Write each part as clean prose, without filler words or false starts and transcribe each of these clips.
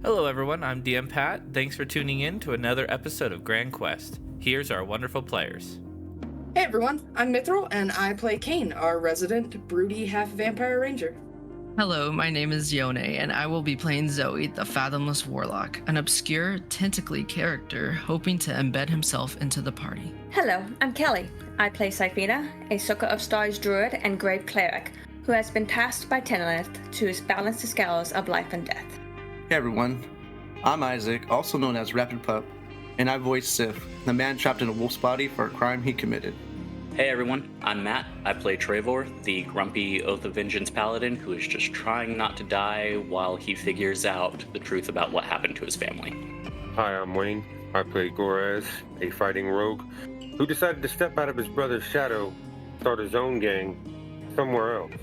Hello everyone, I'm DM Pat. Thanks for tuning in to another episode of Grand Quest. Here's our wonderful players. Hey everyone, I'm Mithril, and I play Kane, our resident broody half-vampire ranger. Hello, my name is Yone, and I will be playing Zoe, the Fathomless Warlock, an obscure, tentacly character hoping to embed himself into the party. Hello, I'm Kelly. I play Syphina, a Sucker of Stars druid and grave cleric, who has been tasked by Tenelith to balance the scales of life and death. Hey everyone, I'm Isaac, also known as Rapid Pup, and I voice Sif, the man trapped in a wolf's body for a crime he committed. Hey everyone, I'm Matt. I play Trevor, the grumpy Oath of Vengeance paladin who is just trying not to die while he figures out the truth about what happened to his family. Hi, I'm Wayne. I play Gorez, a fighting rogue who decided to step out of his brother's shadow, start his own gang somewhere else.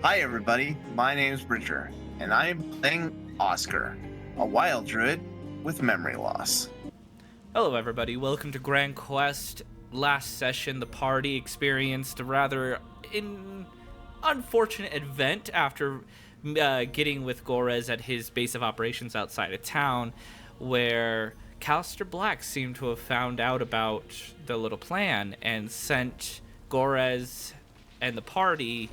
Hi everybody, my name's Bridger, and I am playing Oscar, a wild druid with memory loss. Hello everybody, welcome to Grand Quest. Last session, the party experienced a rather unfortunate event after getting with Gorez at his base of operations outside of town, where Callister Black seemed to have found out about the little plan and sent Gorez and the party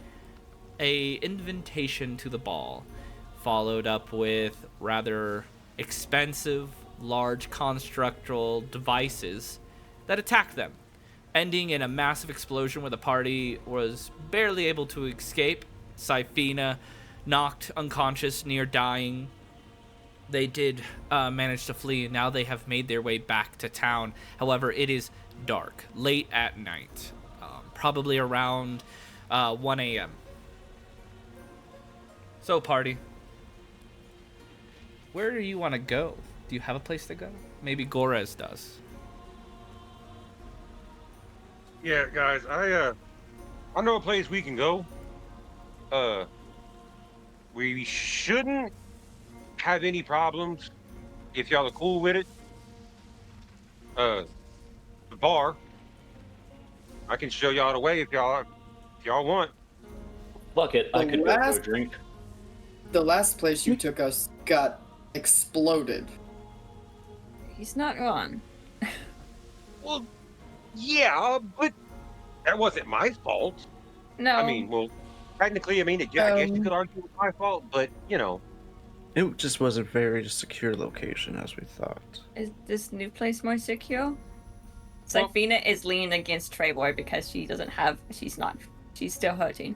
a invitation to the ball, followed up with rather expensive, large constructal devices that attacked them, ending in a massive explosion where the party was barely able to escape. Syphina knocked unconscious, near dying. They did manage to flee, and now they have made their way back to town. However, it is dark, late at night, probably around 1 a.m. So, party, where do you want to go? Do you have a place to go? Maybe Gorez does. Yeah, guys, I know a place we can go. We shouldn't have any problems if y'all are cool with it. The bar. I can show y'all the way if y'all want. Fuck it, I could go for a drink. The last place you took us got exploded. He's not wrong. Well, yeah, but that wasn't my fault. No. I mean, well, technically, I guess you could argue it's my fault, but, you know. It just was a very secure location, as we thought. Is this new place more secure? Well- Syphina is leaning against Trevor because she's still hurting.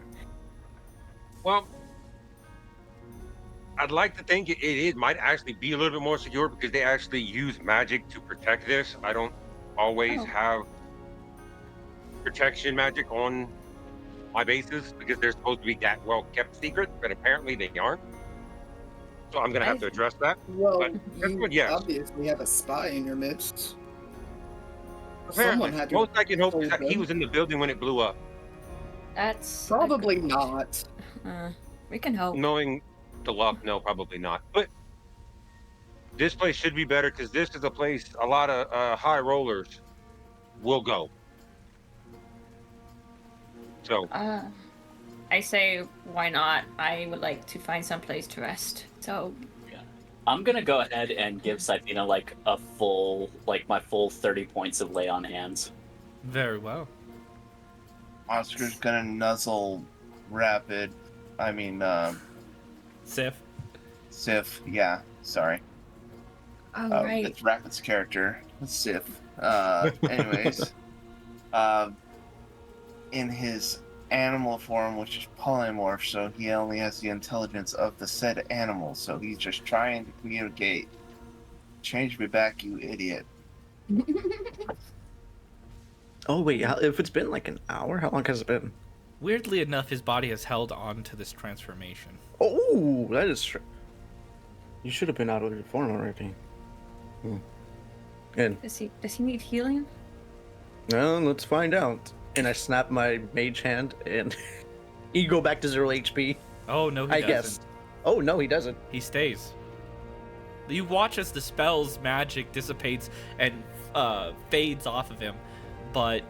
Well, I'd like to think it might actually be a little bit more secure because they actually use magic to protect this. I don't always have protection magic on my bases because they're supposed to be that well kept secret, but apparently they aren't. So I'm gonna have to address that. Well, But that's you good, yes. obviously have a spy in your midst. Apparently, Someone had to most I can hope is that hold he them. was in the building when it blew up. That's Probably not. We can hope. Knowing the luck, no, probably not. But this place should be better because this is a place a lot of high rollers will go. So I say, why not? I would like to find some place to rest. So, I'm gonna go ahead and give Syphina my full 30 points of lay on hands. Very well. Oscar's gonna nuzzle Sif. Yeah, sorry. right. It's Rapid's character, Sif. Anyways, in his animal form, which is polymorph, so he only has the intelligence of the said animal, so he's just trying to communicate. Change me back, you idiot. Oh wait, if it's been like an hour, how long has it been? Weirdly enough, his body has held on to this transformation. Oh, that is true. You should have been out of your form already. Good. Does he need healing? Well, let's find out. And I snap my mage hand, and you go back to 0 HP. Oh, no, he I doesn't. guess. Oh no, he doesn't. He stays. You watch as the spell's magic dissipates and fades off of him, but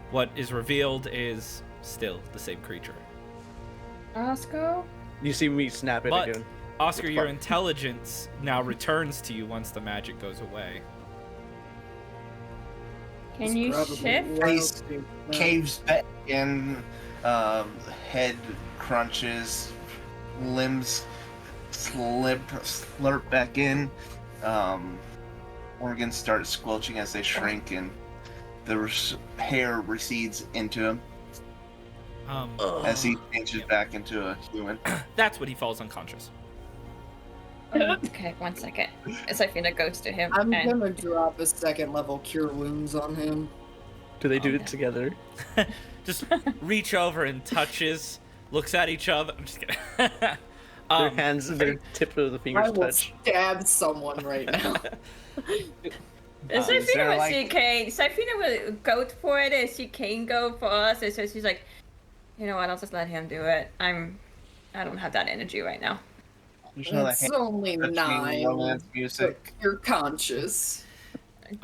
what is revealed is still the same creature. Oscar? You see me snap it But again. Oscar, It's your fine. intelligence now returns to you once the magic goes away. Can you shift? Face caves back in, head crunches, limbs slurp back in, organs start squelching as they shrink, and the hair recedes into him as he changes back into a human. That's when he falls unconscious. Okay, 1 second. Safina goes to him. I'm and gonna drop a second level cure wounds on him. Do they do Oh, it together? Just reach over and touches, looks at each other. I'm just kidding. Their hands, their tip of the fingers I will touch. stab someone right now. Safina there will like- see Kane. Safina will go for it and see Kane go for us. And so she's like, you know what? I'll just let him do it. I don't have that energy right now. There's no It's only touching 9. romance music. You're conscious. Do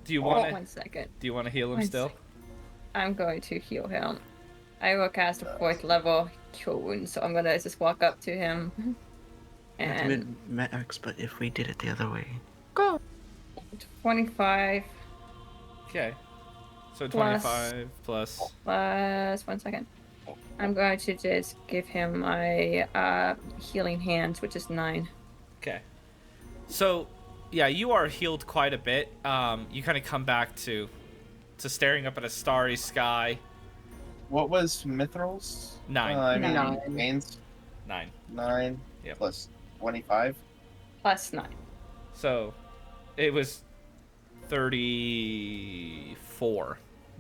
you want to? 1 second. Do you want to heal him One still? second. I'm going to heal him. I will cast a 4th level cure wound, so I'm gonna just walk up to him. And Max, but if we did it the other way. 25 Okay. So Plus- 25 plus. plus 1 second. I'm going to just give him my healing hands, which is 9. Okay. So, yeah, you are healed quite a bit. You kind of come back to staring up at a starry sky. What was Mithril's? 9. I mean, 9. Kane's 9. 9 Yep. plus 25. Plus 9. So, it was 34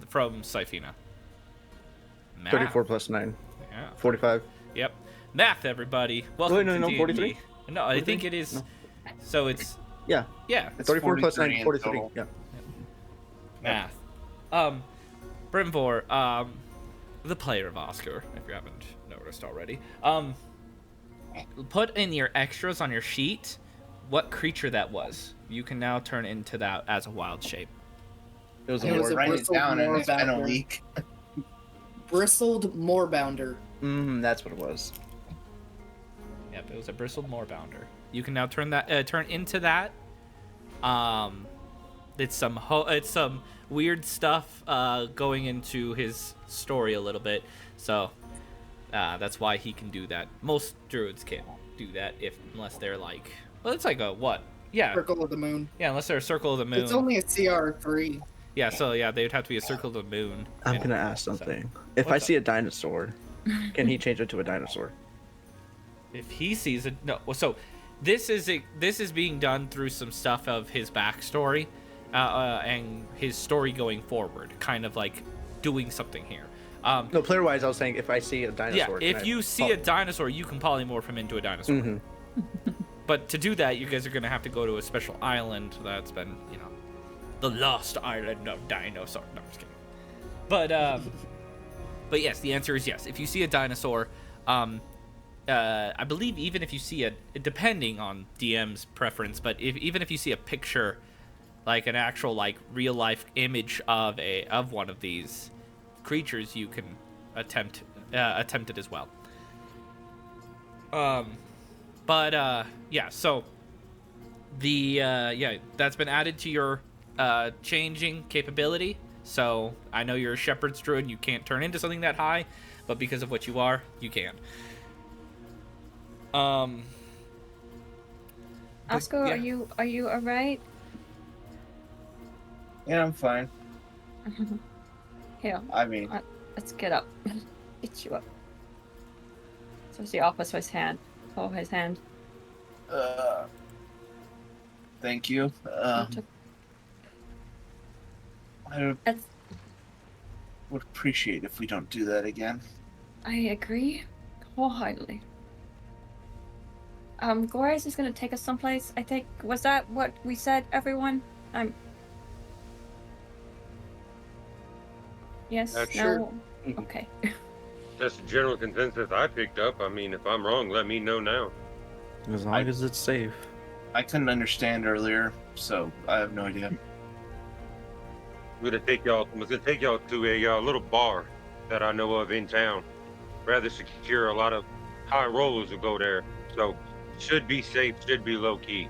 from Sifina. Math. 34 plus 9. Yeah. 45. Yep. Math, everybody. Welcome no, to no, D&D. 43? No, I think it is. No. So it's Yeah. yeah, It's 34 plus 43 9, in 43. total. Yeah. math. Brimvor, the player of Oscar, if you haven't noticed already. Put in your extras on your sheet what creature that was. You can now turn into that as a wild shape. It was a It was more. a Write it bristled down, and it's been a moorbounder. week. Bristled moorbounder. That's what it was. Yep, it was a bristled moorbounder. You can now turn into that. It's some weird stuff going into his story a little bit. So that's why he can do that. Most druids can't do that unless they're like, well, it's like a what? Yeah, Circle of the moon. yeah, unless they're a circle of the moon. It's only a CR3. Yeah, so yeah, they'd have to be a circle of the moon. I'm And- gonna ask something. If I What's see a dinosaur, can he change it to a dinosaur? If he sees it, no. So this is being done through some stuff of his backstory and his story going forward, kind of like doing something here. No, player wise, I was saying if I see a Yeah, dinosaur. if you see a dinosaur, you can polymorph him into a dinosaur. Mm-hmm. But to do that, you guys are gonna have to go to a special island that's been, the lost island of dinosaur. No, I'm just kidding. But yes, the answer is yes. If you see a dinosaur, I believe even if you see depending on DM's preference, but even if you see a picture, like an actual real life image of one of these creatures, you can attempt it as well. Yeah, so that's been added to your changing capability. So I know you're a shepherd's druid and you can't turn into something that high, but because of what you are, you can. Oscar, yeah. are you alright? Yeah, I'm fine. Here, I mean, let's get up. Get you up. So she offers his hand. Hold his hand. thank you. I That's- would appreciate if we don't do that again. I agree wholeheartedly. Gloria's is gonna take us someplace, I think. Was that what we said, everyone? Yes? Sure. No? Okay. That's the general consensus I picked up. I mean, if I'm wrong, let me know now. As long as it's safe. I couldn't understand earlier, so I have no idea. I'm gonna take y'all to a little bar that I know of in town. Rather secure. A lot of high rollers will go there. So should be safe, should be low key.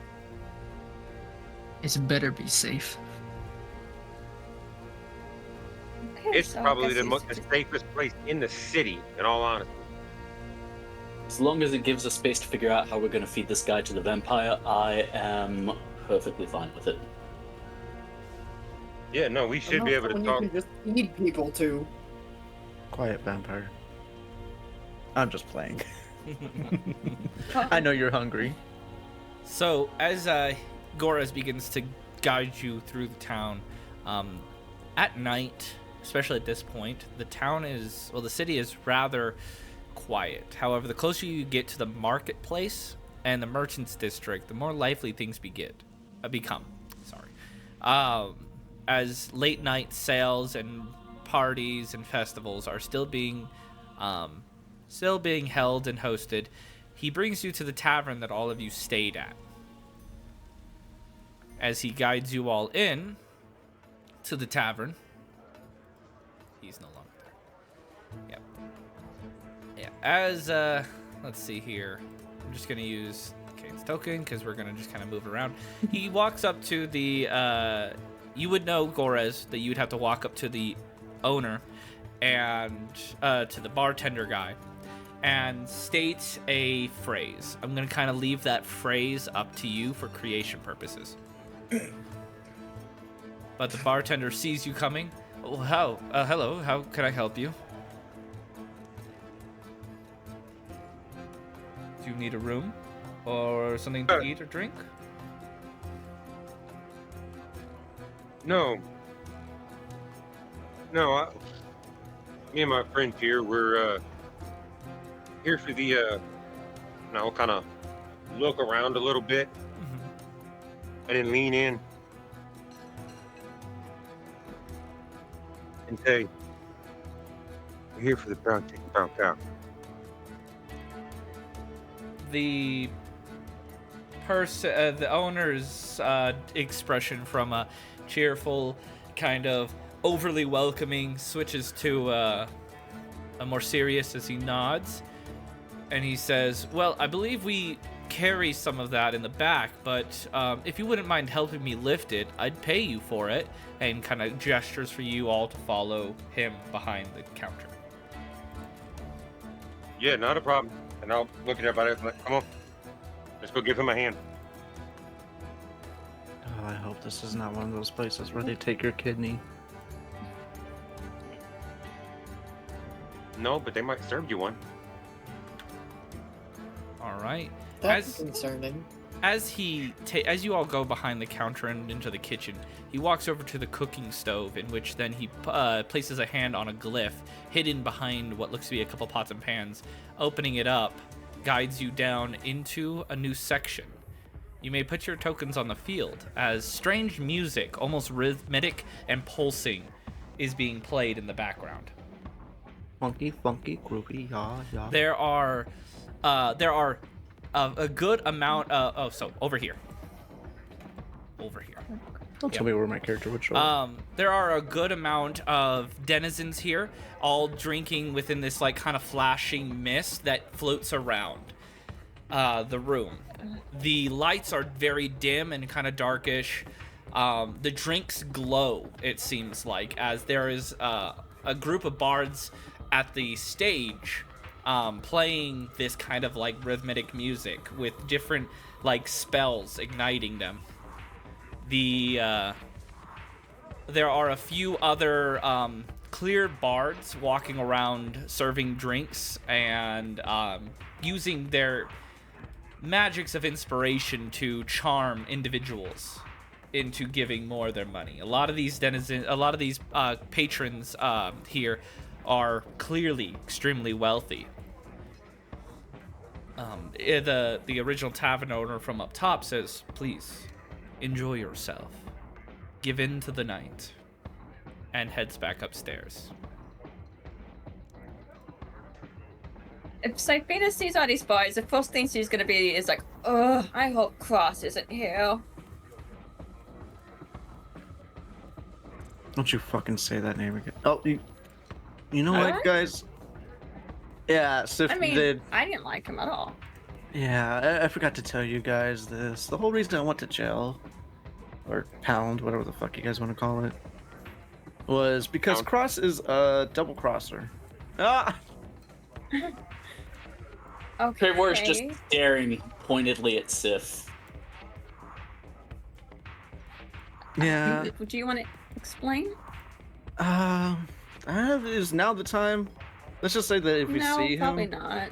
It's better be safe. Okay, It's so I probably guess the safest place in the city, in all honesty. As long as it gives us space to figure out how we're going to feed this guy to the vampire, I am perfectly fine with it. Yeah, no, we should be able to When talk. you can just feed people to. Quiet vampire. I'm just playing. I know you're hungry. So as Goraz begins to guide you through the town, at night, especially at this point, the city is rather quiet. However, the closer you get to the marketplace and the merchants district, the more lively things become. As late night sales and parties and festivals are still being held and hosted, he brings you to the tavern that all of you stayed at. As he guides you all in to the tavern, he's no longer there. Yep. Yeah. As let's see here. I'm just gonna use Kane's token because we're gonna just kind of move around. He walks up to the. You would know, Gorez, that you would have to walk up to the owner and to the bartender guy and state a phrase. I'm going to kind of leave that phrase up to you for creation purposes. But the bartender sees you coming. Oh, hello, how can I help you? Do you need a room or something to eat or drink? No. Me and my friend here, we're here for the, kind of look around a little bit. I didn't lean in and say, we're here for the brown chicken, brown cow. The owner's expression from a cheerful, kind of overly welcoming, switches to a more serious as he nods, and he says, well, I believe we carry some of that in the back, but if you wouldn't mind helping me lift it, I'd pay you for it, and kind of gestures for you all to follow him behind the counter. Yeah, not a problem. And I'll look at everybody like, come on, let's go give him a hand. Oh, I hope this is not one of those places where they take your kidney. No, but they might serve you one. All right. That's concerning. As you all go behind the counter and into the kitchen, he walks over to the cooking stove, in which then he places a hand on a glyph hidden behind what looks to be a couple pots and pans. Opening it up, guides you down into a new section. You may put your tokens on the field as strange music, almost rhythmic and pulsing, is being played in the background. Funky, groovy, yeah. There are a good amount of... so, over here. Don't tell me where my character would show up. There are a good amount of denizens here, all drinking within this, like, kind of flashing mist that floats around the room. The lights are very dim and kind of darkish. The drinks glow, it seems like, as there is a group of bards at the stage playing this kind of like rhythmic music with different like spells igniting them. There are a few other clear bards walking around serving drinks and using their magics of inspiration to charm individuals into giving more of their money. A lot of these patrons here are clearly extremely wealthy. The original tavern owner from up top says, please enjoy yourself, give in to the night, and heads back upstairs. If Safina sees all these boys, the first thing she's gonna be is like, ugh, I hope Cross isn't here. Don't you fucking say that name again. Oh, you know What? what, guys? Yeah, Sif I mean, did. I didn't like him at all. Yeah, I forgot to tell you guys this. The whole reason I went to jail, or pound, whatever the fuck you guys want to call it, was because Pound. Cross is a double crosser. Ah! Okay. Trevor's just staring pointedly at Sif. Yeah. Do you want to explain? Is now the time? Let's just say that if we No, see probably him, not.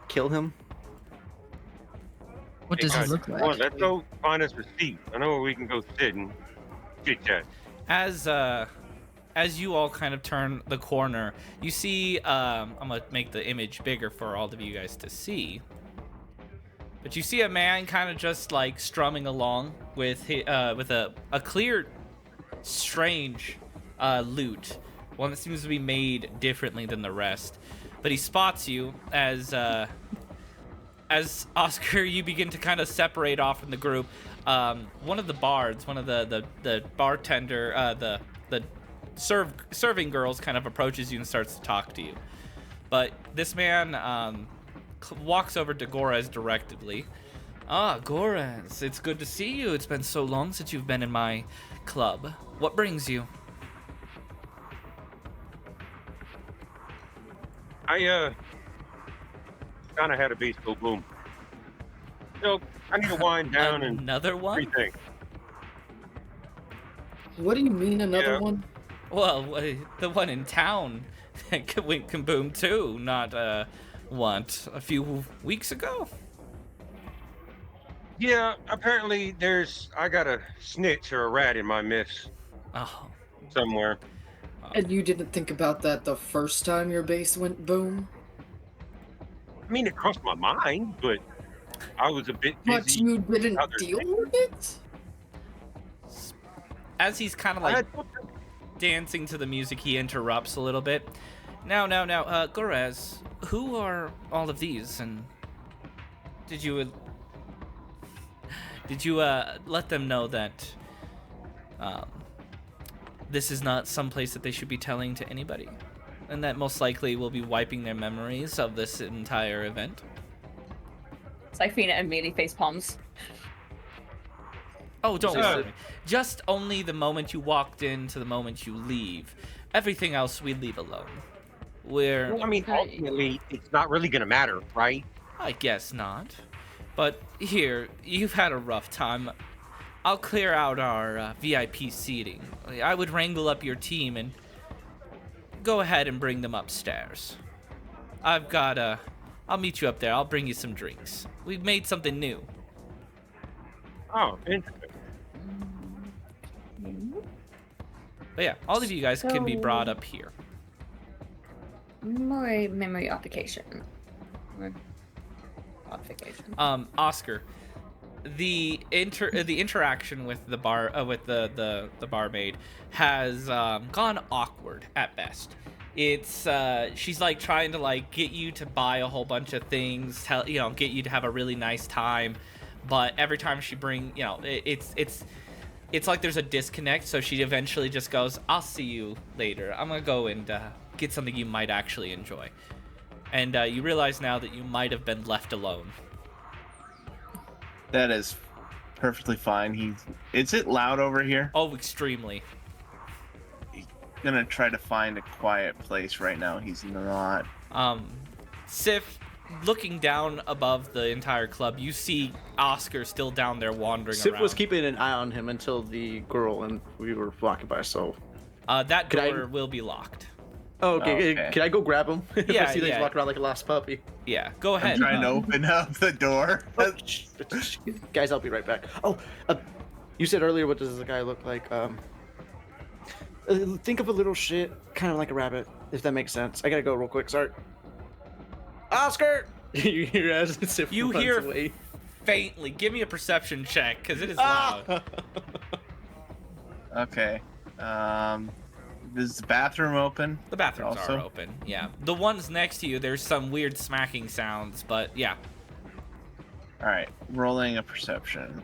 kill him. What Hey, does he guys, look come like? on, let's go find us a seat. I know where we can go sit and chit chat. As you all kind of turn the corner, you see, I'm gonna make the image bigger for all of you guys to see. But you see a man kind of just like strumming along with a clear, strange lute, one that seems to be made differently than the rest. But he spots you as Oscar, you begin to kind of separate off from the group. One of the bards, one of the bartender, the serving girls kind of approaches you and starts to talk to you. But this man walks over to Gorez directly. Ah, Gorez, it's good to see you. It's been so long since you've been in my club. What brings you? I kind of had a bass go boom. So I need to wind down and Another one? rethink. What do you mean another Yeah. one? Well, the one in town went kaboom too. Not a few weeks ago. Yeah, apparently I got a snitch or a rat in my mess Oh, somewhere. And you didn't think about that the first time your base went boom? I mean, it crossed my mind, but I was a bit But busy. you didn't other deal things. with it? as he's kind of I like had- dancing to the music, he interrupts a little bit. Now, Gorez, who are all of these, and did you let them know that this is not some place that they should be telling to anybody, and that most likely will be wiping their memories of this entire event? Syphina immediately face palms. Oh, don't Yeah. worry. Just only the moment you walked in to the moment you leave. Everything else we leave alone. We're... Well, I mean, ultimately, it's not really gonna matter, right? I guess not. But here, you've had a rough time. I'll clear out our VIP seating. I would wrangle up your team and go ahead and bring them upstairs. I'll meet you up there. I'll bring you some drinks. We've made something new. Oh, interesting. But yeah, all of you guys can be brought up here. More memory application. Modification. Oscar, the interaction with the the barmaid has gone awkward at best. It's she's like trying to like get you to buy a whole bunch of things, get you to have a really nice time, but every time she it's like there's a disconnect. So she eventually just goes, "I'll see you later. I'm gonna go and get something you might actually enjoy." And you realize now that you might have been left alone. That is perfectly fine. Is it loud over here? Oh, extremely. Gonna try to find a quiet place right now. He's not. Sif, looking down above the entire club, you see Oscar still down there wandering Sif around. was keeping an eye on him until the girl and we were walking by, so... That Could I- door will be locked. Oh, okay. Okay. Can I go grab him? If Yeah, I see that yeah. he's walking around like a lost puppy. Yeah, go ahead. I'm trying to open up the door. Guys, I'll be right back. Oh, you said earlier, what does the guy look like? Think of a little shit, kind of like a rabbit, if that makes sense. I gotta go real quick, sorry. Oscar! You hear as Sif You runs hear away. faintly. Give me a perception check, because it is Ah! loud. Okay. Is the bathroom open? The bathrooms Also? are open, yeah. The ones next to you, there's some weird smacking sounds, but yeah. All right. Rolling a perception.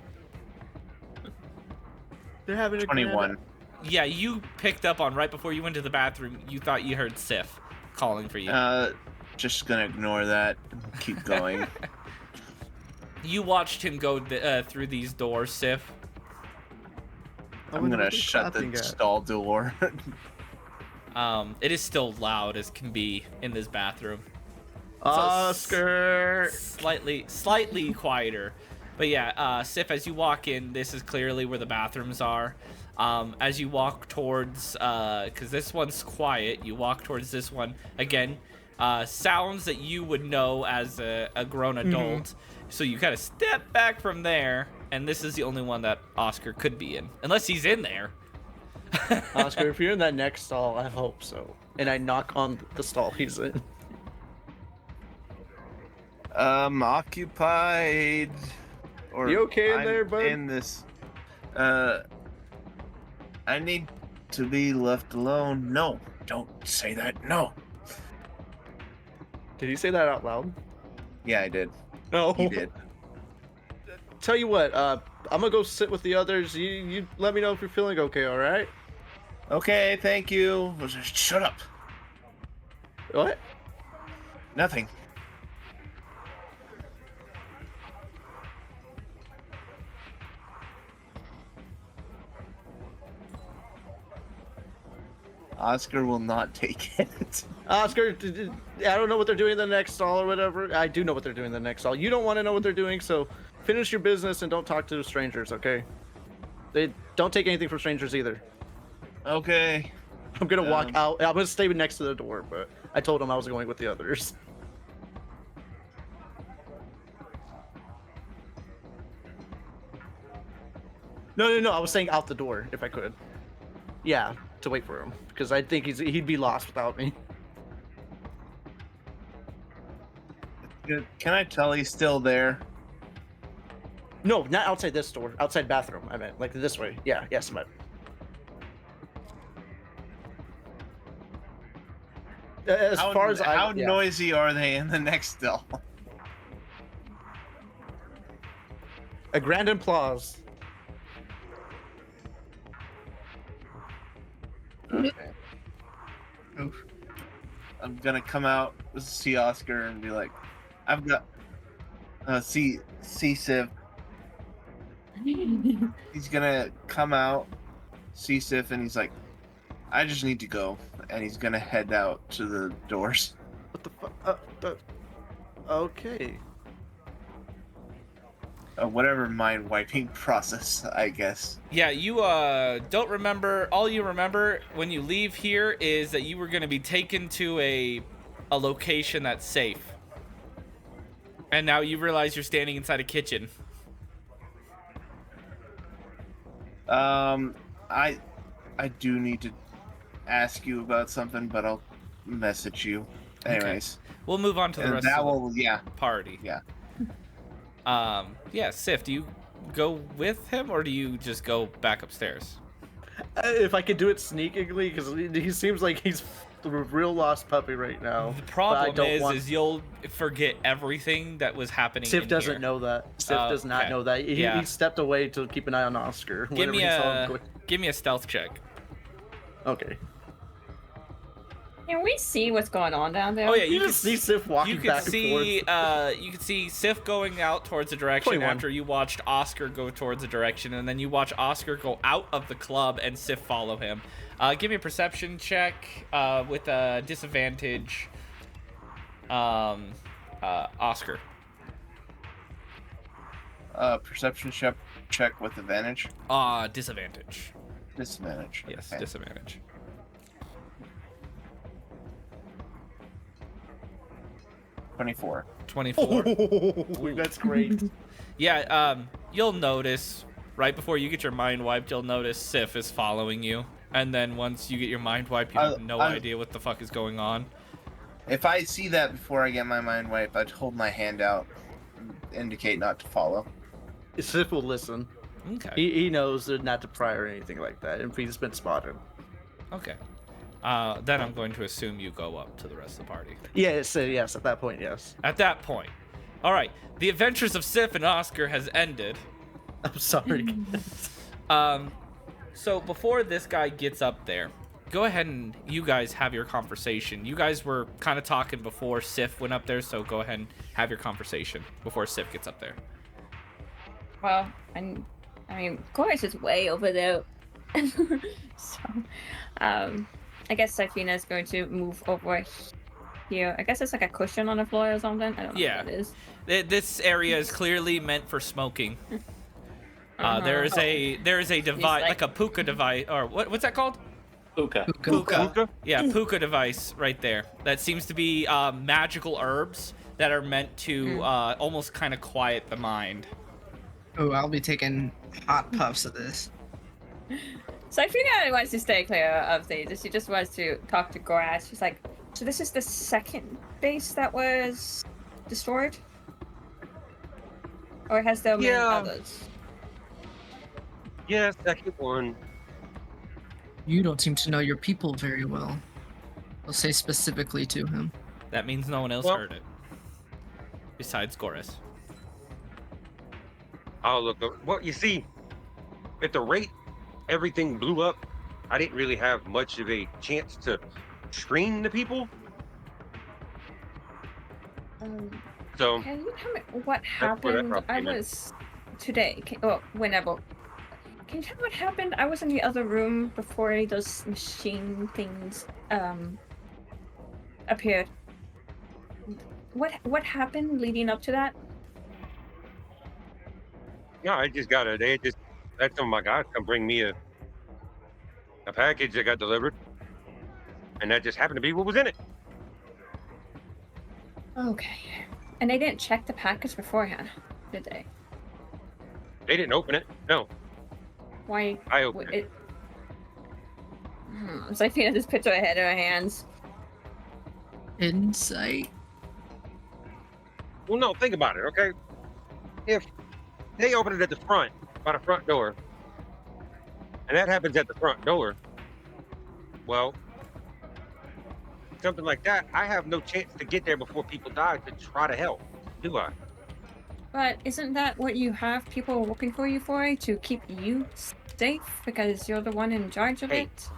They're having a 21. Yeah, you picked up on right before you went to the bathroom, you thought you heard Sif calling for you. Just gonna ignore that. Keep going. You watched him go through these doors, Sif. I'm gonna shut the stall door. It is still loud as can be in this bathroom. Oscar! Slightly quieter. But yeah, Sif, as you walk in, this is clearly where the bathrooms are. As you walk towards, because this one's quiet, you walk towards this one. Again, sounds that you would know as a grown adult. So you kind of step back from there, and this is the only one that Oscar could be in. Unless he's in there. Oscar, if you're in that next stall, I hope so. And I knock on the stall he's in. Occupied. Or You okay in I'm there, bud? In this. I need to be left alone. No, don't say that. No. Did you say that out loud? Yeah, I did. No. He did. Tell you what, I'm gonna go sit with the others. You let me know if you're feeling okay, alright? Okay, thank you. Shut up. What? Nothing. Oscar will not take it. Oscar, I don't know what they're doing in the next stall or whatever. I do know what they're doing in the next stall. You don't want to know what they're doing, so finish your business and don't talk to strangers, okay? They don't take anything from strangers either. Okay. I'm gonna walk out. I'm gonna stay next to the door, but I told him I was going with the others. No. I was saying out the door if I could. Yeah, to wait for him because I think he'd be lost without me. Can I tell he's still there? No, not outside this door. Outside bathroom. I meant like this way. Yeah. Yes, but. As far as how noisy are they in the next stall? A grand applause. Okay. Oof. I'm gonna come out, see Oscar, and be like, "I've got see Sif." He's gonna come out, see Sif, and he's like, "I just need to go," and he's gonna head out to the doors. What the fuck? Okay. Whatever mind wiping process, I guess. Yeah, you don't remember. All you remember when you leave here is that you were going to be taken to a location that's safe. And now you realize you're standing inside a kitchen. I do need to ask you about something, but I'll message you. Anyways. Okay. We'll move on to the rest of the party. Yeah. Yeah, Sif, do you go with him or do you just go back upstairs? If I could do it sneakily, because he seems like he's a real lost puppy right now. The problem is you'll forget everything that was happening. Sif doesn't know that. Sif does not know that. He stepped away to keep an eye on Oscar. Give me a stealth check. Okay. Can we see what's going on down there? Oh yeah, you can see Sif walking back and forth. You can see Sif going out towards a direction 21. after you watched Oscar go towards a direction, and then you watch Oscar go out of the club and Sif follow him. Give me a perception check with a disadvantage. Oscar. Perception check with advantage. Disadvantage. Disadvantage. Yes, okay. Disadvantage. 24. 24. That's great. Yeah, you'll notice right before you get your mind wiped, you'll notice Sif is following you. And then once you get your mind wiped, you have no idea what the fuck is going on. If I see that before I get my mind wiped, I'd hold my hand out, indicate not to follow. Sif will listen. Okay. He knows not to pry or anything like that, and he's been spotted. Okay. Then I'm going to assume you go up to the rest of the party. Yes, at that point, yes. At that point. All right. The adventures of Sif and Oscar has ended. I'm sorry. So before this guy gets up there, go ahead and you guys have your conversation. You guys were kind of talking before Sif went up there, so go ahead and have your conversation before Sif gets up there. Well, I mean, Chorus is way over there. So, I guess Sifina is going to move over here. I guess it's like a cushion on the floor or something. I don't know Yeah. what that is. This area is clearly meant for smoking. There is a device, like a puka device, or what's that called? Puka. Puka? Yeah, puka device right there. That seems to be magical herbs that are meant to almost kind of quiet the mind. Oh, I'll be taking hot puffs of this. Sifina wants to stay clear of these. She just wants to talk to Goraz. She's like, so this is the second base that was destroyed? Or has there been others? Yeah, second one. You don't seem to know your people very well. I'll say specifically to him. That means no one else heard it. Besides Goras. I'll look up. Well, you see, at the rate everything blew up, I didn't really have much of a chance to screen the people. So, Can you tell me what that's where that happened? probably I came in. was today. Whenever. Can you tell me what happened? I was in the other room before any of those machine things appeared. What happened leading up to that? yeah, I just got it. They just had some of my guys come bring me a package that got delivered, and that just happened to be what was in it. Okay. And they didn't check the package beforehand, did they? They didn't open it. No, Why? I opened it. Sifina just put her head in her hands. Insight. Well, no, think about it, okay? If they open it at the front, by the front door, and that happens at the front door, well, something like that, I have no chance to get there before people die to try to help, do I? But isn't that what you have people working for you for? To keep you safe? Because you're the one in charge of Hey, it?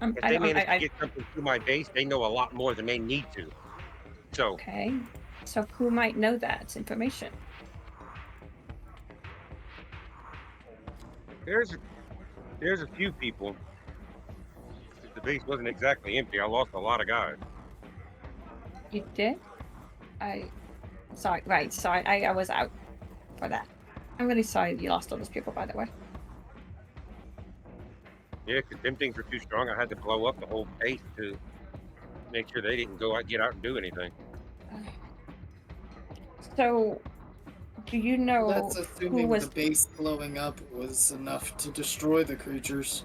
If they manage to get something through my base, they know a lot more than they need to. So, Okay. So who might know that information? there's a few people. The base wasn't exactly empty. I lost a lot of guys. You did? Sorry, right, sorry, I was out for that. I'm really sorry you lost all those people, by the way. Yeah, because them things were too strong. I had to blow up the whole base to make sure they didn't go out, get out and do anything. So, do you know That's who assuming was... the base blowing up was enough to destroy the creatures.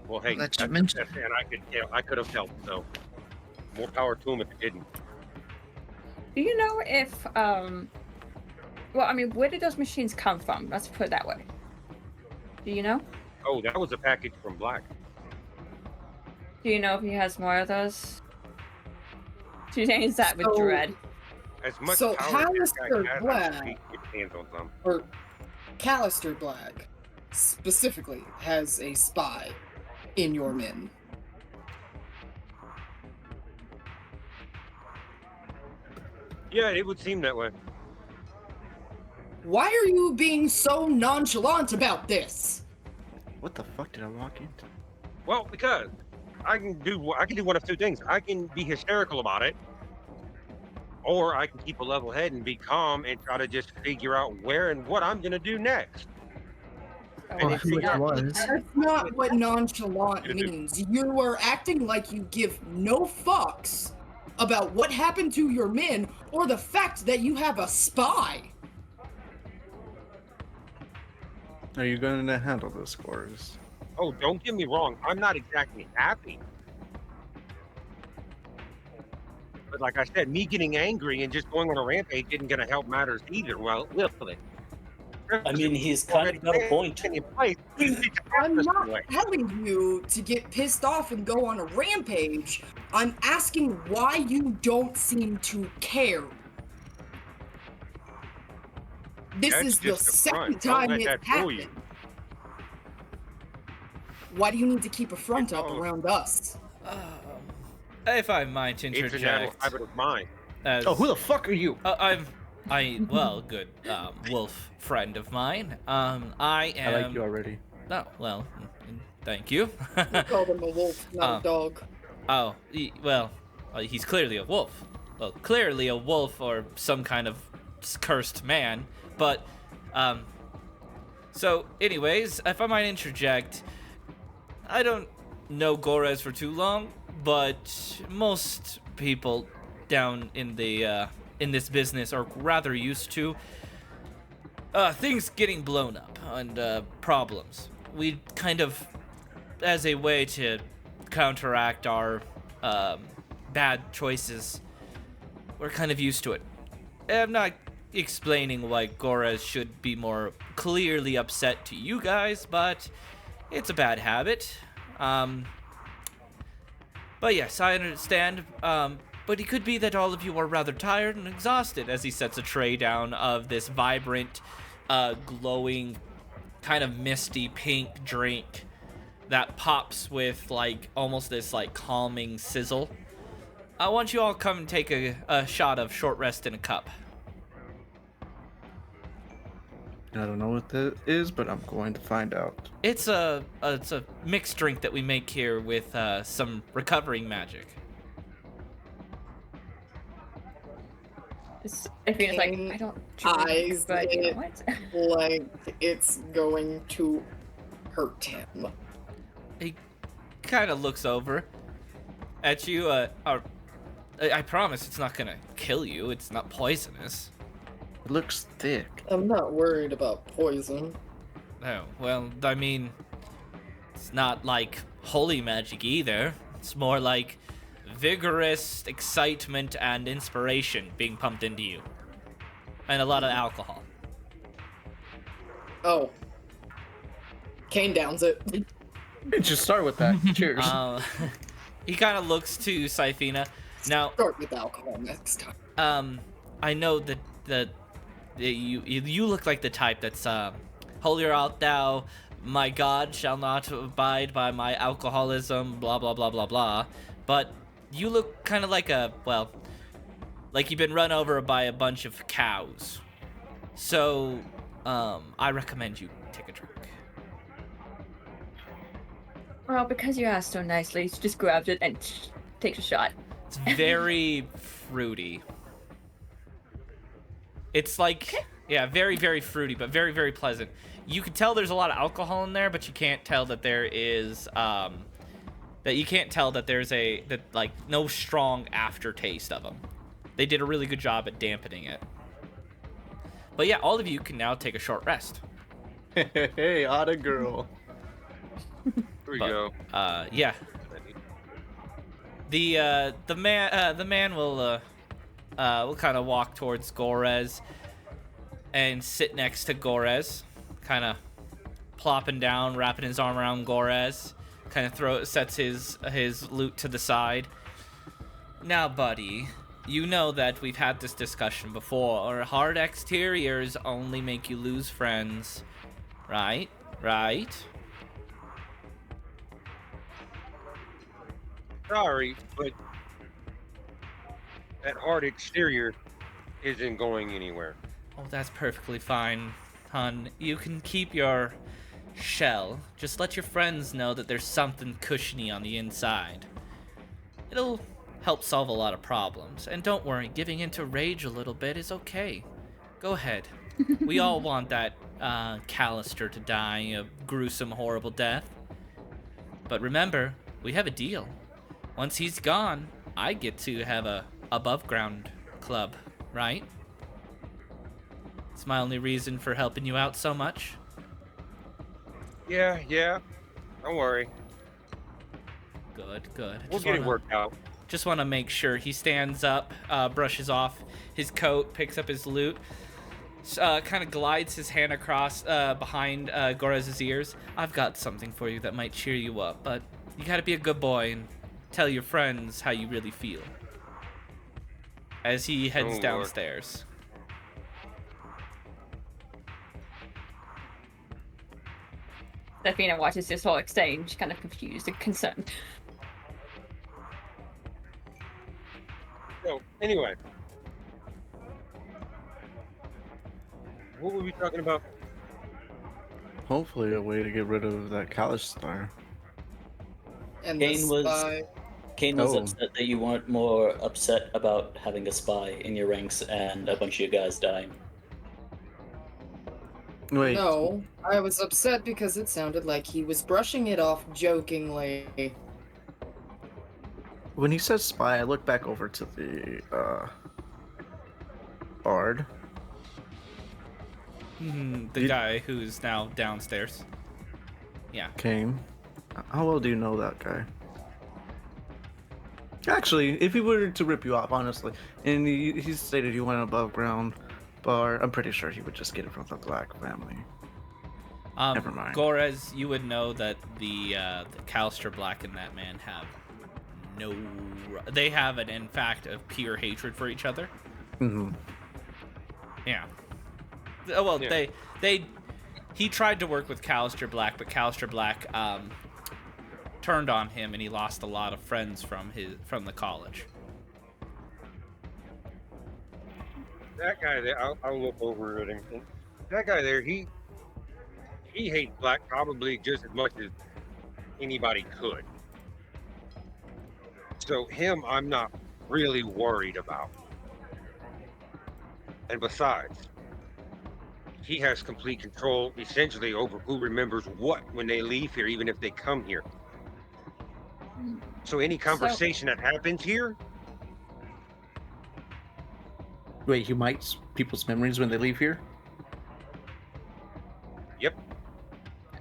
Well, hey, That that's you mentioned. and I could have helped. So, more power to them if it didn't. Do you know if, well, I mean, where did those machines come from? Let's put it that way. Do you know? Oh, that was a package from Black. Do you know if he has more of those? She's saying that with dread. As much So power as this guy Hallister has, Black- I think he can get his hands on some. Or Callister Black specifically has a spy in your men. Yeah, it would seem that way. Why are you being so nonchalant about this? What the fuck did I walk into? Well, because I can do one of two things. I can be hysterical about it, or I can keep a level head and be calm and try to just figure out where and what I'm gonna do next. Or if who you it got- was. That's not what nonchalant means. You are acting like you give no fucks about what happened to your men or the fact that you have a spy. Are you going to handle this, Boris? Oh, don't get me wrong. I'm not exactly happy. But like I said, me getting angry and just going on a rampage isn't going to help matters either. Well, will it? I mean, he's kind of got a point. I'm not telling you to get pissed off and go on a rampage. I'm asking why you don't seem to care. This That's is the just a second front. Don't time let it's that fool you. happened. Why do you need to keep a front up around us? If I might It's a natural interject. habit of mine. As, Oh, who the fuck are you? I'm Good wolf friend of mine. I am. I like you already. Oh, well, thank you. You called him a wolf, not a dog. Oh, he's clearly a wolf. Well, clearly a wolf or some kind of cursed man. But, so, anyways, if I might interject, I don't know Gorez for too long, but most people down in the, in this business are rather used to, things getting blown up and, problems. We kind of, as a way to counteract our, bad choices, we're kind of used to it. I'm not explaining why Gorez should be more clearly upset to you guys, but it's a bad habit. But yes, I understand. But it could be that all of you are rather tired and exhausted, as he sets a tray down of this vibrant, glowing, kind of misty pink drink that pops with, like, almost this, like, calming sizzle. I want you all come and take a shot of short rest in a cup. I don't know what that is, but I'm going to find out. It's a mixed drink that we make here with some recovering magic. I feel it's like Kane I don't eyes but you know it what? like it's going to hurt him. He kind of looks over at you. I promise it's not gonna kill you. It's not poisonous. It looks thick. I'm not worried about poison. Oh, well, I mean, it's not like holy magic either. It's more like vigorous excitement and inspiration being pumped into you. And a lot of alcohol. Oh. Kane downs it. Just start with that. Cheers. He kind of looks to Sifina. Now, Start with alcohol next time. I know that you look like the type that's holier art thou, my God shall not abide by my alcoholism, blah blah blah blah blah. But you look kind of like like you've been run over by a bunch of cows. So, I recommend you take a drink. Well, because you asked so nicely, she just grabs it and takes a shot. It's very fruity. It's like, yeah, very, very fruity, but very, very pleasant. You can tell there's a lot of alcohol in there, but you can't tell that there is, like, no strong aftertaste of them. They did a really good job at dampening it. But yeah, all of you can now take a short rest. Hey, otta girl. Here we go. Yeah. The man will kind of walk towards Gorez and sit next to Gorez, kind of plopping down, wrapping his arm around Gorez, kind of sets his loot to the side. Now, buddy, you know that we've had this discussion before. Hard exteriors only make you lose friends, right? Right? Sorry, but that hard exterior isn't going anywhere. Oh, that's perfectly fine, hon. You can keep your shell. Just let your friends know that there's something cushiony on the inside. It'll help solve a lot of problems. And don't worry, giving into rage a little bit is okay. Go ahead. We all want that Callister to die a gruesome, horrible death. But remember, we have a deal. Once he's gone, I get to have a above ground club, right? It's my only reason for helping you out so much. Yeah. Don't worry. Good. We'll get it worked out. Just want to make sure. He stands up, brushes off his coat, picks up his loot, kind of glides his hand across behind Gorez's ears. I've got something for you that might cheer you up, but you gotta be a good boy and tell your friends how you really feel. As he heads downstairs. Safina watches this whole exchange, kind of confused and concerned. So, anyway. What were we talking about? Hopefully, a way to get rid of that Kalish star. And Kane the was spy. Kane was Oh. upset that you weren't more upset about having a spy in your ranks and a bunch of you guys dying. Wait. No, I was upset because it sounded like he was brushing it off jokingly. When he says spy, I look back over to the bard. The guy who's now downstairs. Yeah. Kane. How well do you know that guy? Actually, if he were to rip you off, honestly, and he stated you went above ground bar, I'm pretty sure he would just get it from the Black family. Never mind. Gorez, you would know that the Calster Black and that man have they have an in fact of pure hatred for each other. Mm-hmm. Yeah. Well, Yeah. he tried to work with Callister Black, but Callister Black turned on him, and he lost a lot of friends from the college. That guy there, I'll look over at him. That guy there, he hates Black probably just as much as anybody could. So him, I'm not really worried about. And besides, he has complete control essentially over who remembers what when they leave here, even if they come here. So any conversation that happens here, Wait, he mites people's memories when they leave here? yep.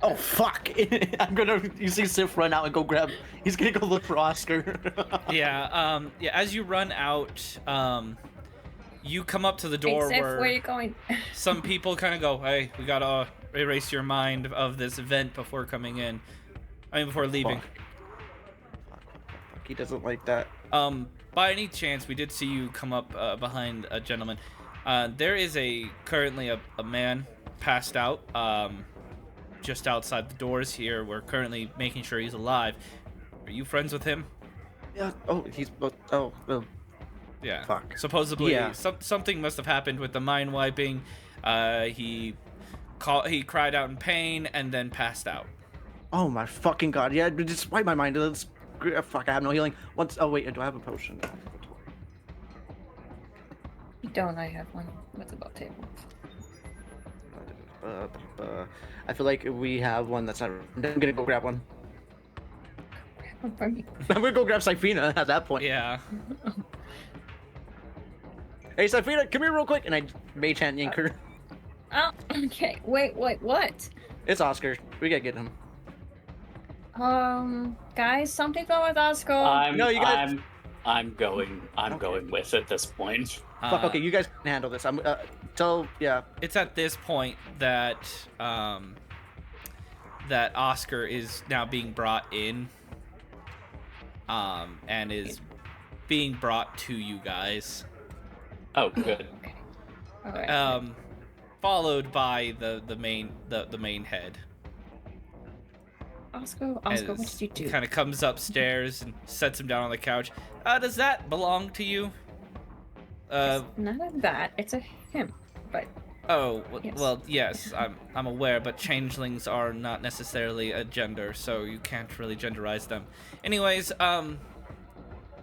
Oh, fuck! You see Sif run out and go grab... He's gonna go look for Oscar. Yeah. As you run out, you come up to the door Except where where you going? some people kind of go, "Hey, we gotta erase your mind of this event before coming in. Before leaving." He doesn't like that. By any chance, we did see you come up behind a gentleman. There is currently a man passed out just outside the doors here. We're currently making sure he's alive. Are you friends with him? Yeah. Oh, he's... Yeah. Fuck. Supposedly, Yeah. something must have happened with the mind wiping. He cried out in pain and then passed out. Oh my fucking god! Yeah, just wipe my mind. Let's... Fuck, I have no healing. Oh wait, do I have a potion? You don't. I have one. What's about table? I feel like we have one that's not... I'm gonna go grab one. One for me. I'm gonna go grab Syphina at that point. Yeah. Hey, Syphina, come here real quick. And I mage hand yank her. Oh, okay. Wait, what? It's Oscar. We gotta get him. Guys, something's wrong with Oscar. I'm Okay. going with at this point. Fuck, okay, you guys can handle this. Yeah. It's at this point that that Oscar is now being brought in, and is being brought to you guys. Oh, good. Okay. All right. Followed by the main head. Oscar, what did you do? Kind of comes upstairs and sets him down on the couch. Does that belong to you? It's none of that. It's a him. But Oh, yes. Well, yes, I'm aware, but changelings are not necessarily a gender, so you can't really genderize them. Anyways,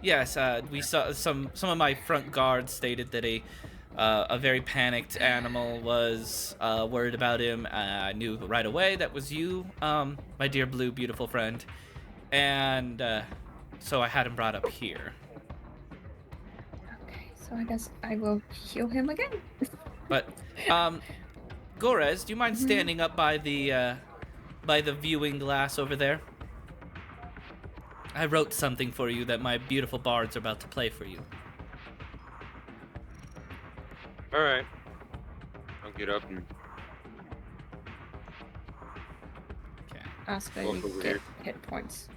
yes, we saw some of my front guards stated that a very panicked animal was worried about him. I knew right away that was you, my dear blue beautiful friend, and so I had him brought up here. okay, so I guess I will heal him again. But, Gorez, do you mind standing up by the viewing glass over there? I wrote something for you that my beautiful bards are about to play for you. All right. I'll get up and Okay. Oscar, Walk you over get here. hit points.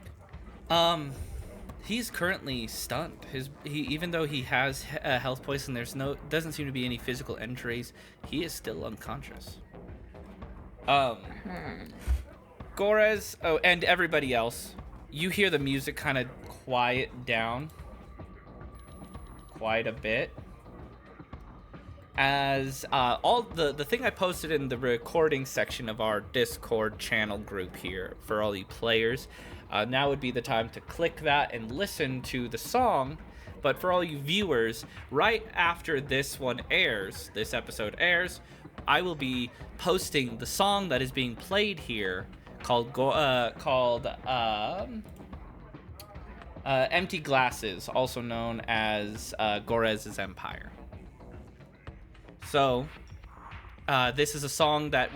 He's currently stunned. Even though he has health poison, doesn't seem to be any physical injuries. He is still unconscious. Gorez, and everybody else, you hear the music kind of quiet down quite a bit. as all the thing I posted in the recording section of our Discord channel group here for all you players. Now would be the time to click that and listen to the song. But for all you viewers, right after this episode airs, I will be posting the song that is being played here called Empty Glasses, also known as Gorez's Empire. So, this is a song that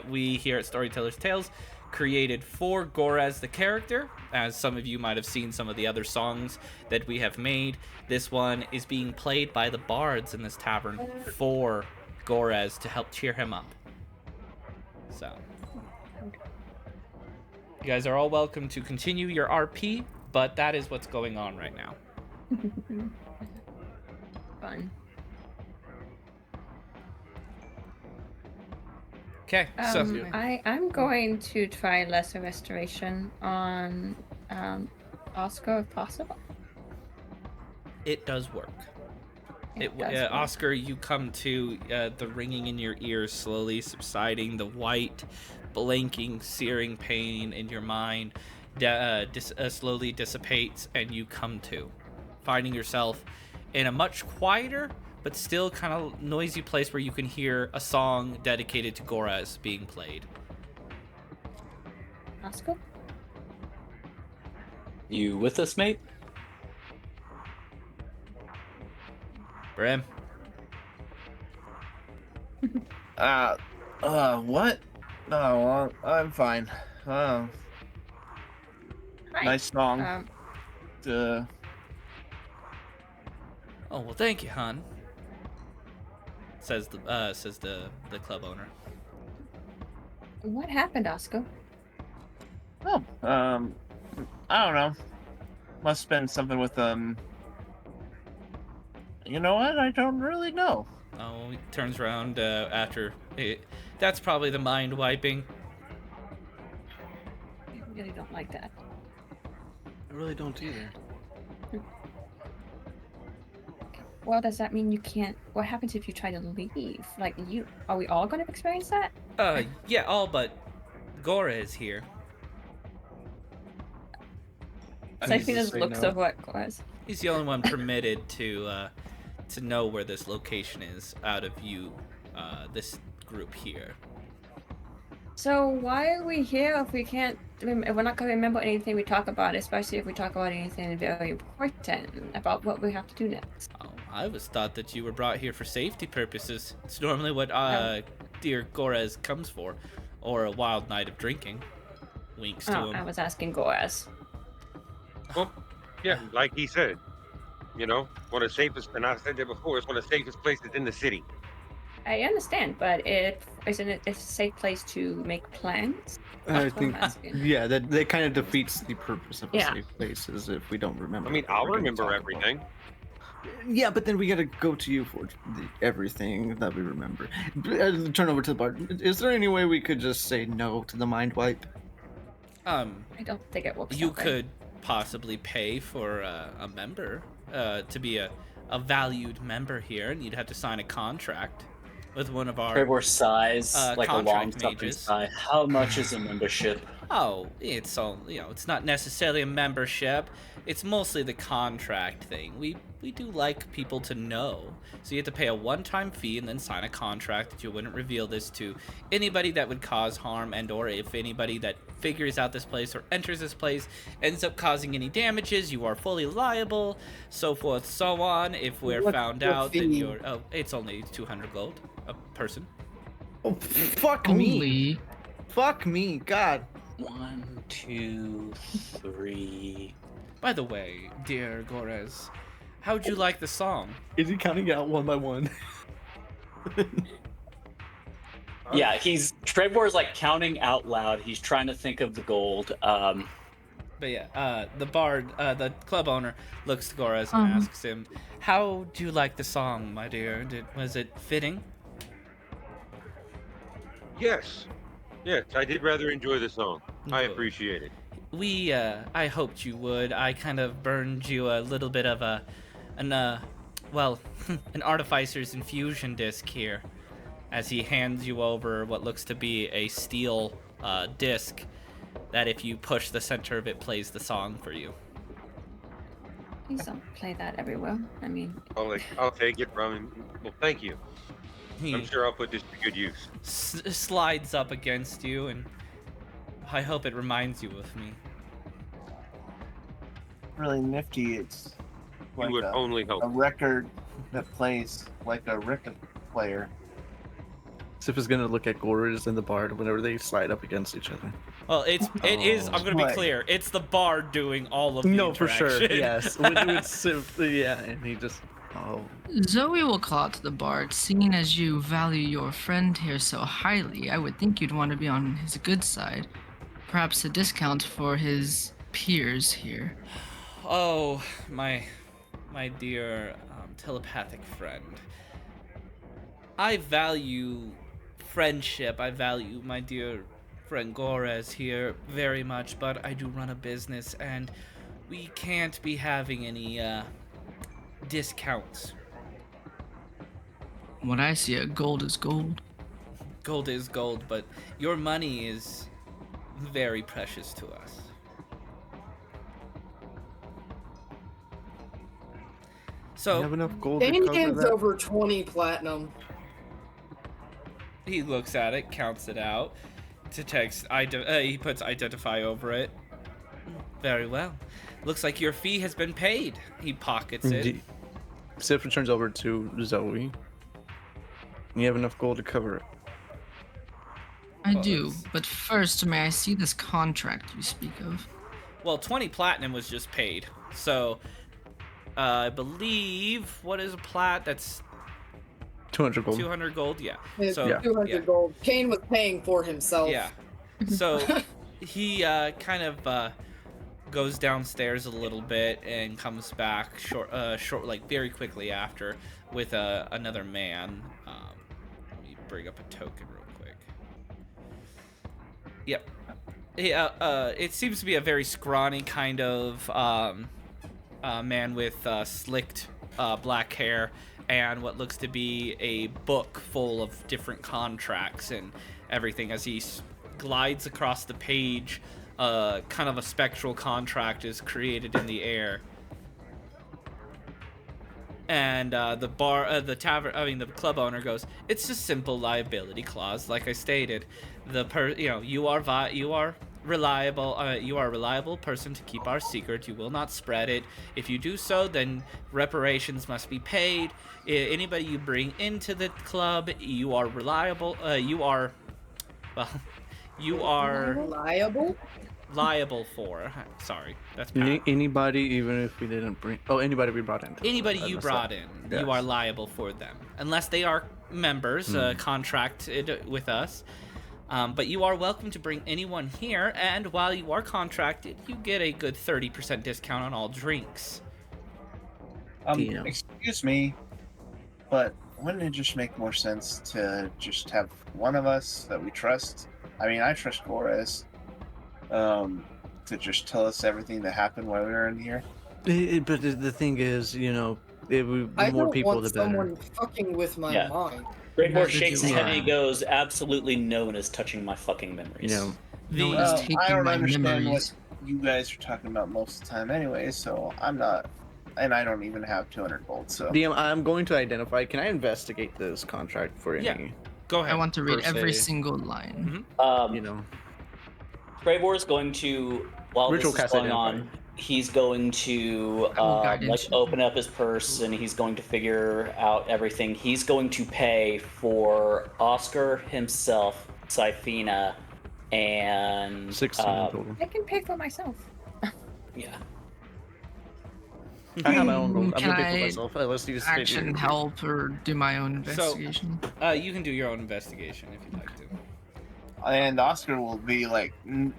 we here at Storyteller's Tales created for Gorez the character. As some of you might have seen some of the other songs that we have made, this one is being played by the bards in this tavern for Gorez to help cheer him up. So, you guys are all welcome to continue your RP, but that is what's going on right now. Fun. Okay, so I'm going to try Lesser Restoration on Oscar if possible. it does work. It does work. Oscar, you come to the ringing in your ears slowly subsiding, the white, blanking, searing pain in your mind slowly dissipates, and you come to, finding yourself in a much quieter but still kind of noisy place where you can hear a song dedicated to Gorez being played. Oscar? You with us, mate? Brim? What? Oh, well, I'm fine. Hi. Nice song. Oh, well, thank you, hon. Says the club owner. What happened, Oscar? Oh, I don't know. Must have been something with, you know what? I don't really know. Oh, he turns around after it. That's probably the mind wiping. I really don't like that. I really don't either. Well, does that mean you can't? What happens if you try to leave? Like, are we all going to experience that? Yeah, all but Gorez here. Safina's looks over at Gorez. He's the only one permitted to know where this location is out of this group here. So why are we here if we can't? If we're not going to remember anything we talk about, especially if we talk about anything very important about what we have to do next. Oh, I was thought that you were brought here for safety purposes. It's normally what dear Gorez comes for, or a wild night of drinking. Winks to him. I was asking Gorez. Well, yeah, like he said, you know, one of the safest, and I said that before, it's one of the safest places in the city. I understand, but isn't it a safe place to make plans? I think, yeah, that kind of defeats the purpose of a safe place, is if we don't remember. I mean, I'll remember everything. Yeah, but then we gotta go to you for everything that we remember. Turn over to the bar. Is there any way we could just say no to the mind wipe? I don't think it works. You could possibly pay for a member to be a valued member here, and you'd have to sign a contract with one of our Trevor sighs like a long contract suffering mages. sigh. How much is a membership? Oh, it's all, it's not necessarily a membership. It's mostly the contract thing. We do like people to know. So you have to pay a one-time fee and then sign a contract that you wouldn't reveal this to anybody that would cause harm, and or if anybody that figures out this place or enters this place ends up causing any damages, you are fully liable, so forth, so on. If we're found out that you're... Oh, it's only 200 gold a person. Oh, fuck me. Fuck me, God. 1, 2, 3. By the way, dear Gorez, how'd you like the song? Is he counting out one by one? Yeah, Trevor's like counting out loud. He's trying to think of the gold. But yeah, the bard, the club owner, looks to Gorez and asks him, "How do you like the song, my dear? Was it fitting?" Yes, I did rather enjoy the song. I appreciate it. I hoped you would. I kind of burned you a little bit of well, an artificer's infusion disc here, as he hands you over what looks to be a steel disc that if you push the center of it plays the song for you. Please don't play that everywhere. I mean, I'll take it from him. Well, thank you. He I'm sure I'll put this to good use. slides up against you, and I hope it reminds you of me. Really nifty. It's like You would only hope. a record that plays like a record player. Sif is gonna look at Gorez and the bard whenever they slide up against each other. Well, it is. I'm gonna be What? clear. It's the bard doing all of the No, for sure. interaction. Yes. With Sif, yeah, and he just. Oh. Zoe will call out to the bard. Seeing as you value your friend here so highly, I would think you'd want to be on his good side. Perhaps a discount for his peers here. Oh, my dear telepathic friend. I value friendship. I value my dear friend Gorez here very much, but I do run a business, and we can't be having any discounts. What I see, gold is gold. Gold is gold, but your money is very precious to us. So You have enough gold to Dane cover hands that? over 20 platinum. he looks at it, counts it out, he puts identify over it. Very well. Looks like your fee has been paid. He pockets it. Sif returns over to Zoe. You have enough gold to cover it. I Well, do, it's- but first, may I see this contract you speak of? Well, 20 platinum was just paid. So, I believe, what is a plat? That's 200 gold. 200 gold? Yeah. It's So, Yeah. 200 yeah. gold. Kane was paying for himself. Yeah. So, he kind of goes downstairs a little bit and comes back like very quickly after with another man. Let me bring up a token real quick. Yep. It seems to be a very scrawny kind of man with slicked black hair and what looks to be a book full of different contracts and everything. As he glides across the page, kind of a spectral contract is created in the air. And the club owner goes, "It's a simple liability clause, like I stated. You are reliable. You are a reliable person to keep our secret. You will not spread it. If you do so, then reparations must be paid. Anybody you bring into the club, you are reliable. You are Liable? liable for. Sorry, that's bad. Anybody, even if we didn't bring. Oh, anybody we brought in. Anybody I you messed brought up. in, Yes. you are liable for them, unless they are members contracted with us. But you are welcome to bring anyone here, and while you are contracted, you get a good 30% discount on all drinks. Damn. Excuse me, but wouldn't it just make more sense to just have one of us that we trust? I mean, I trust Gorez, to just tell us everything that happened while we were in here. But the thing is, the I more don't people, want the better. someone fucking with my Yeah. mind. Great Horse Message shakes his you head and he are. goes, absolutely no one is touching my fucking memories. No The one is Well, taking I don't my understand memories. what you guys are talking about most of the time anyway, so I'm not, and I don't even have 200 gold, so. DM, I'm going to identify. Can I investigate this contract for any? Yeah. go ahead. I want to read per every se. single line. Gravor is going to, while Ritual this is cast going identify. on, he's going to I will guide into- open up his purse and he's going to figure out everything. He's going to pay for Oscar himself, Syphina, and 16 total. I can pay for myself. yeah. I have my own gold. I'm Can gonna pay for I myself. Unless you Action help or do my own So- investigation. You can do your own investigation if you'd like to. And Oscar will be like, the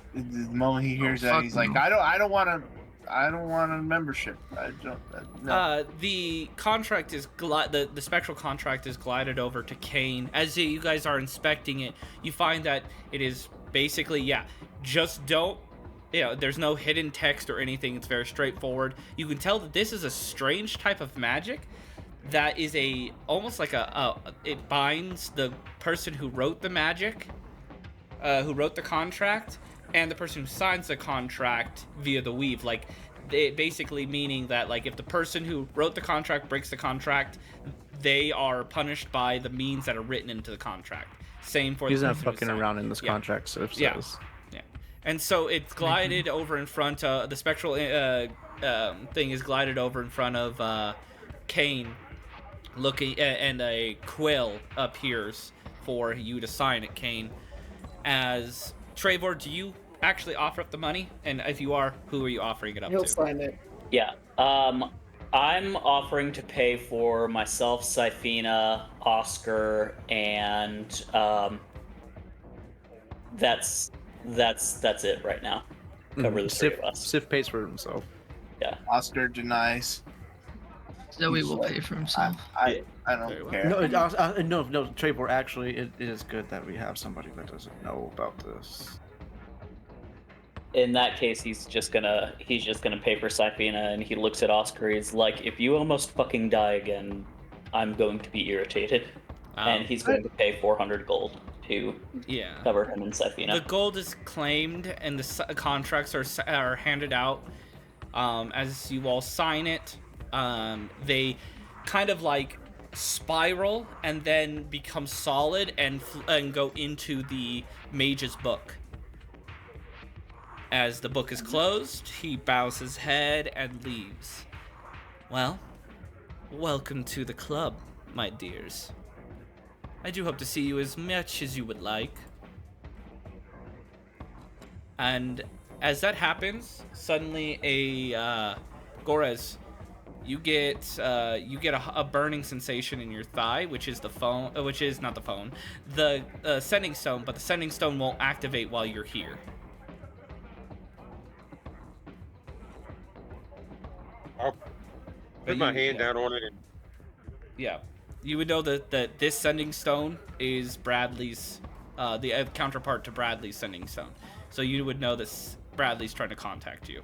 moment he hears that, fuck he's like, no. I don't want a membership. I don't. No. The contract is the spectral contract is glided over to Kane. As you guys are inspecting it, you find that it is basically just don't. There's no hidden text or anything. It's very straightforward. You can tell that this is a strange type of magic that is almost like it binds the person who wrote the magic, who wrote the contract, and the person who signs the contract via the weave. Like, basically meaning that, like, if the person who wrote the contract breaks the contract, they are punished by the means that are written into the contract. Same for He's the not person who fucking signed. around in this Yeah. contract, so it Yeah. says. Yeah. And so it's glided over in front of the spectral thing is glided over in front of Kane, looking, and a quill appears for you to sign it, Kane. As Trevor, do you actually offer up the money? And if you are, who are you offering it up He'll to? sign it. Yeah. I'm offering to pay for myself, Syphina, Oscar, and that's it right now. Cover the three of us. Sif pays for himself. Yeah. Oscar denies. Zoe will pay for himself. I Very don't well. care. No, Trevor, actually, it is good that we have somebody that doesn't know about this. In that case, he's just gonna pay for Syphina, and he looks at Oscar. He's like, "If you almost fucking die again, I'm going to be irritated." And he's going to pay 400 gold to cover him and Syphina. The gold is claimed, and the contracts are handed out as you all sign it. They kind of like spiral and then become solid and go into the mage's book. As the book is closed, he bows his head and leaves. Well, welcome to the club, my dears. I do hope to see you as much as you would like. And as that happens, suddenly Gorez, you get a burning sensation in your thigh, which is not the phone, the sending stone, but the sending stone won't activate while you're here. I'll put my hand down on it. Yeah, you would know that this sending stone is Bradley's, the counterpart to Bradley's sending stone. So you would know that Bradley's trying to contact you.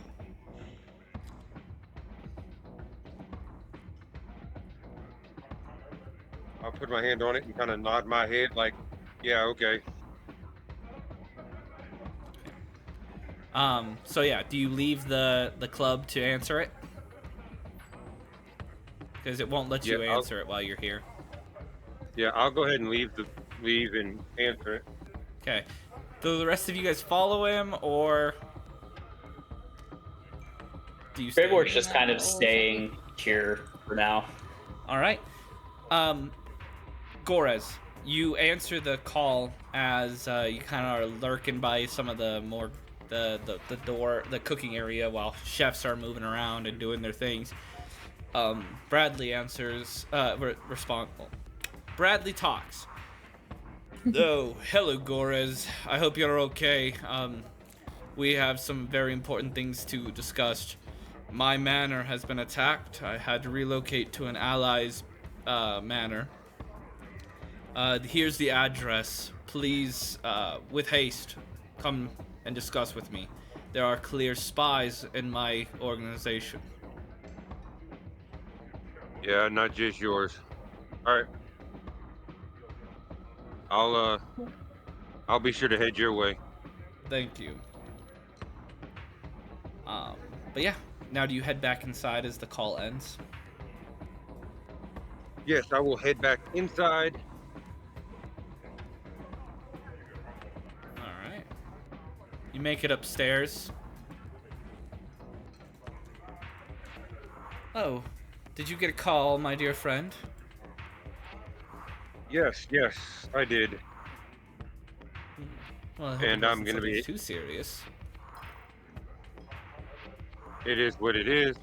I'll put my hand on it and kind of nod my head like, yeah, okay. So yeah, do you leave the club to answer it? Because it won't let you answer it while you're here. Yeah, I'll go ahead and leave and answer it. Okay. Do the rest of you guys follow him, or do you stay? Trevor's just kind of staying here for now. All right. Gorez, you answer the call as you kind of are lurking by some of the more the cooking area while chefs are moving around and doing their things. Bradley answers, Bradley talks. Oh, hello, Gorez. I hope you're okay. We have some very important things to discuss. My manor has been attacked. I had to relocate to an ally's manor. Here's the address. Please, with haste, come and discuss with me. There are clear spies in my organization. Yeah, not just yours. All right. I'll be sure to head your way. Thank you. But yeah, now do you head back inside as the call ends? Yes, I will head back inside. All right. You make it upstairs. Oh, did you get a call, my dear friend? Yes, I did. Well, I hope And it I'm wasn't gonna be- something too serious. It is what it is.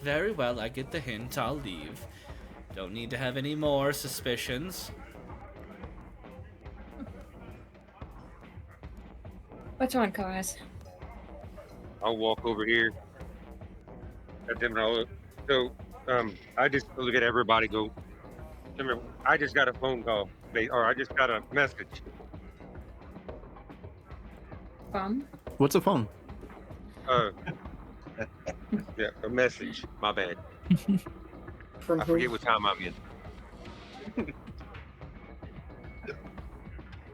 Very well, I get the hint. I'll leave. Don't need to have any more suspicions. What's on, guys? I'll walk over here. So, I just look at everybody. Go. Remember, I just got a phone call, or I just got a message. From? What's a phone? Yeah, a message. My bad. From I who? forget what time I'm in.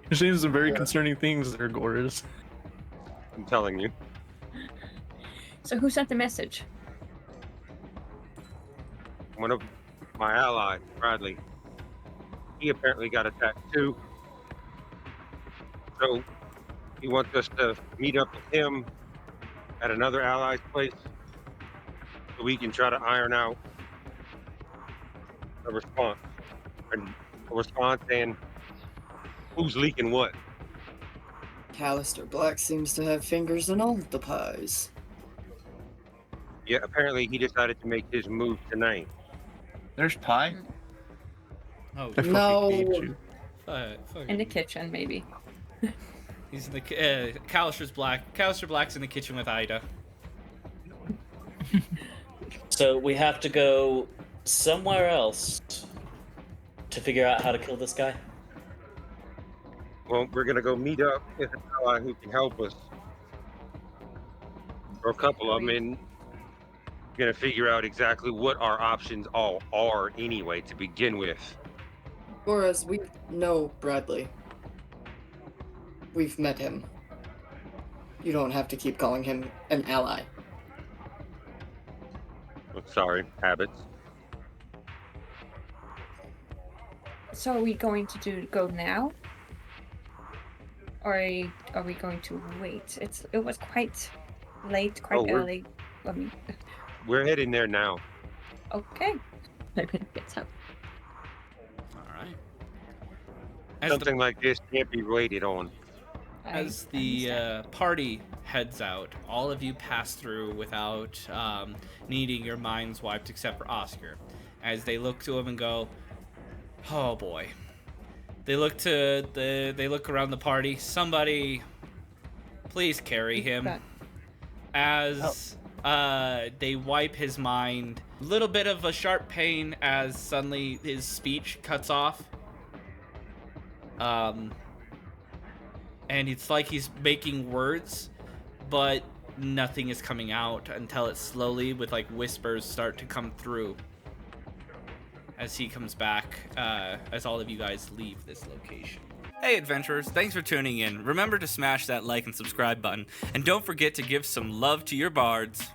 You're saying some very concerning things there, Goris. I'm telling you. So who sent the message? One of my allies, Bradley, he apparently got attacked too. So he wants us to meet up with him at another ally's place so we can try to iron out a response. And a response and who's leaking what. Callister Black seems to have fingers in all the pies. Yeah, apparently he decided to make his move tonight. There's pie. Oh, I fucking No. hate you. In the kitchen, maybe. He's in the Callister's black. Callister Black's in the kitchen with Ida. So we have to go somewhere else to figure out how to kill this guy. Well, we're gonna go meet up with an ally who can help us. Or a couple of them, and gonna figure out exactly what our options all are anyway to begin with. Whereas we know Bradley. We've met him. You don't have to keep calling him an ally. Sorry, habits. So are we going to go now? Or are we going to wait? It was quite late, quite early. I mean, We're heading there now. okay. I'm gonna get up. All right. As Something like this can't be waited on. As the party heads out, all of you pass through without needing your minds wiped, except for Oscar. As they look to him and go, "Oh boy." They look around the party. Somebody, please carry him. As they wipe his mind, a little bit of a sharp pain as suddenly his speech cuts off. And it's like he's making words, but nothing is coming out until it slowly, with like whispers, start to come through. As he comes back, as all of you guys leave this location. Hey adventurers, thanks for tuning in. Remember to smash that like and subscribe button, and don't forget to give some love to your bards.